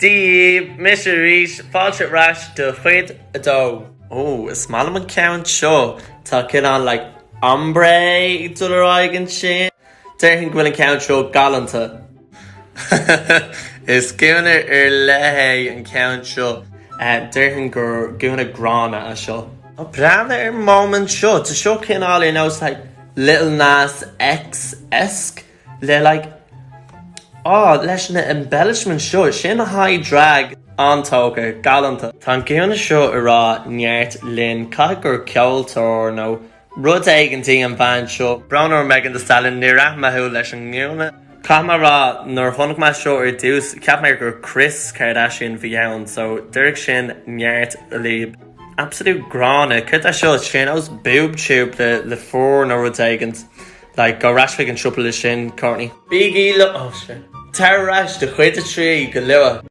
Steve, Mr. Reese, Falshit Rash, the Fate Ado. Oh, a small man count show. Talking on like ombre, Tularigan Shin. There will count show Galanta. Is given it lehe and count show. There given a grana a show. Oh, brother, moment show. To show kin all you know, it's like Little Nas X-esque. They're like, oh, leis na embellishment show. Shin a high drag on toga, galanta. Tan given a show ra nyert lin kagur kjoltor no. Rud eigentí an band show. Brown Megan the Stallion near mahu leis an nguna. Camera nor honig ma show deuce capmaker Kris Kardashian viaun. So Dirk Shin nyert leib. Absolute grana. Could I show Shin? I was boob tube the four no rud eigent. Like go Rashford and triple Shin Kourtney. Biggie look oh shit. Terror Rash the quit the tree galua.